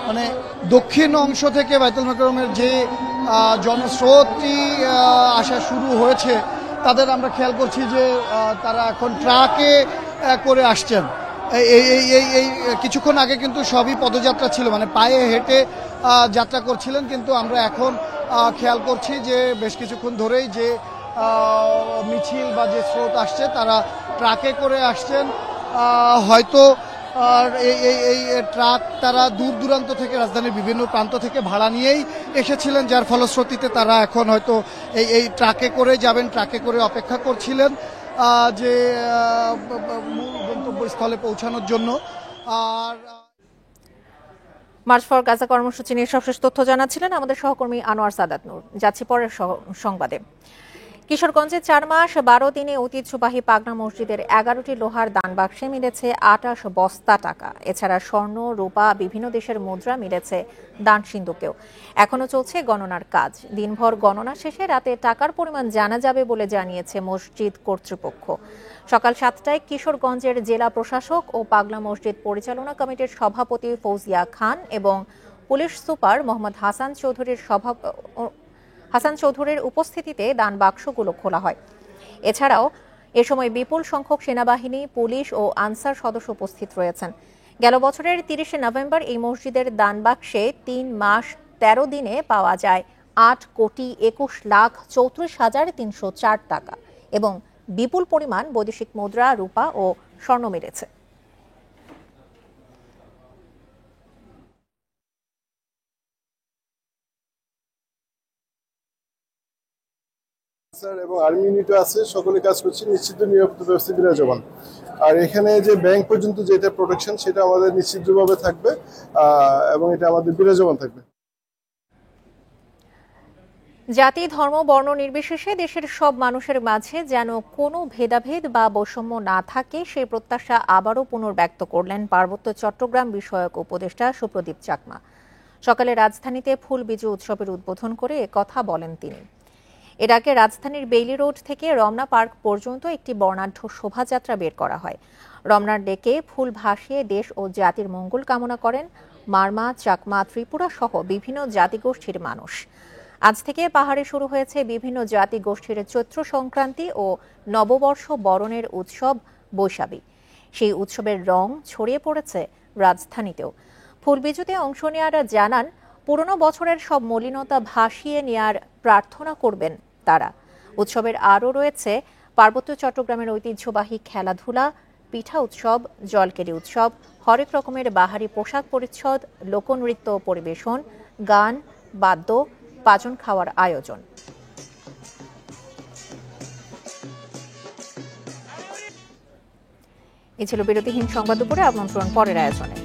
মানে দক্ষিণ অংশ থেকে বাইতুল মোকাররমের যে জনস্রোতটি আসা শুরু হয়েছে, তাদের আমরা খেয়াল করছি যে তারা এখন ট্রাকে করে আসছেন। এই কিছুক্ষণ আগে কিন্তু সবই পদযাত্রা ছিল, মানে পায়ে হেঁটে যাত্রা করছিলেন, কিন্তু আমরা এখন খেয়াল করছি যে বেশ কিছুক্ষণ ধরেই যে মিছিল বা যে স্রোত আসছে তারা ট্রাকে করে আসছেন। হয়তো এই ট্রাক তারা দূর দূরান্ত থেকে, রাজধানীর বিভিন্ন প্রান্ত থেকে ভাড়া নিয়েই এসেছিলেন, যার ফলশ্রুতিতে তারা এখন হয়তো এই ট্রাকে করে যাবেন, ট্রাকে করে অপেক্ষা করছিলেন যে মূল গন্তব্যস্থলে পৌঁছানোর জন্য। আর মার্চ ফর গাজা কর্মসূচি নিয়ে সবশেষ তথ্য জানাচ্ছিলেন আমাদের সহকর্মী আনোয়ার সাদাত নূর। যাচ্ছি পরের সংবাদে। কিশোরগঞ্জে 4 মাস 12 দিনে ঐতিহ্যবাহী পাগনা মসজিদের 11টি লোহার দান বাক্সে মিলেছে 28 বস্তা টাকা। এছাড়া স্বর্ণ, রূপা, বিভিন্ন দেশের মুদ্রা মিলেছে দান সিন্ধুকেও। এখনো চলছে গণনার কাজ। দিনভর গণনা শেষে রাতে টাকার পরিমাণ জানা যাবে বলে জানিয়েছে মসজিদ কর্তৃপক্ষ। সকাল 7টায় কিশোরগঞ্জের জেলা প্রশাসক ও পাগলা মসজিদ পরিচালনা কমিটির সভাপতি ফৌজিয়া খান এবং পুলিশ সুপার মোহাম্মদ হাসান চৌধুরীর উপস্থিতিতে দান বাক্সগুলো খোলা হয়। এছাড়াও এ সময় বিপুল সংখ্যক সেনাবাহিনী, পুলিশ ও আনসার সদস্য উপস্থিত রয়েছেন। গেল বছরের 30শে নভেম্বর এই মসজিদের দান বাক্সে 3 মাস 13 দিনে পাওয়া যায় 8,21,34,304 টাকা এবং বিপুল পরিমাণ বৈদেশিক মুদ্রা, রূপা ও স্বর্ণ মিলেছে। এবং আর্মি ইউনিটও আছে, সকলে কাজ করছে, নিশ্চিত নিরাপত্তা ব্যবস্থা বিরাজমান। আর এখানে যে ব্যাংক পর্যন্ত যেটা প্রোটেকশন, সেটা আমাদের নিশ্চিতভাবে থাকবে এবং এটা আমাদের বিরাজমান থাকবে। জাতি, ধর্ম, বর্ণ নির্বিশেষে দেশের সব মানুষের মাঝে যেন কোনো ভেদাভেদ বা বৈষম্য না থাকে, সেই প্রত্যাশা আবারও পুনর্ব্যক্ত করলেন পার্বত্য চট্টগ্রাম বিষয়ক উপদেষ্টা সুপ্রদীপ চাকমা। সকালে রাজধানীতে ফুল বিজু উৎসবের উদ্বোধন করে একথা বলেন তিনি। এর আগে রাজধানীর বেইলি রোড থেকে রমনা পার্ক পর্যন্ত একটি বর্ণাঢ্য শোভাযাত্রা বের করা হয়। রমনার ডেকে ফুল ভাসিয়ে দেশ ও জাতির মঙ্গল কামনা করেন মারমা, চাকমা, ত্রিপুরা সহ বিভিন্ন জাতিগোষ্ঠীর মানুষ। আজ থেকে পাহাড়ে শুরু হয়েছে বিভিন্ন জাতিগোষ্ঠীর চৈত্র সংক্রান্তি ও নববর্ষ বরণের উৎসব বৈশাখী। সেই উৎসবের রং ছড়িয়ে পড়েছে রাজধানীতেও। ফুলবিজুতে অংশ নেওয়ারা জানান, পুরনো বছরের সব মলিনতা ভাসিয়ে নেয়ার প্রার্থনা করবেন তারা। উৎসবের আরও রয়েছে পার্বত্য চট্টগ্রামের ঐতিহ্যবাহী খেলাধুলা, পিঠা উৎসব, জলকেলি উৎসব, হরেক রকমের বাহারি পোশাক পরিচ্ছদ, লোকনৃত্য পরিবেশন, গান, বাদ্য, পাজন খাওয়ার আয়োজন। এ ছিল বিরতিহীন সংবাদ দুপুরে। আমন্ত্রণ পরের আয়োজনে।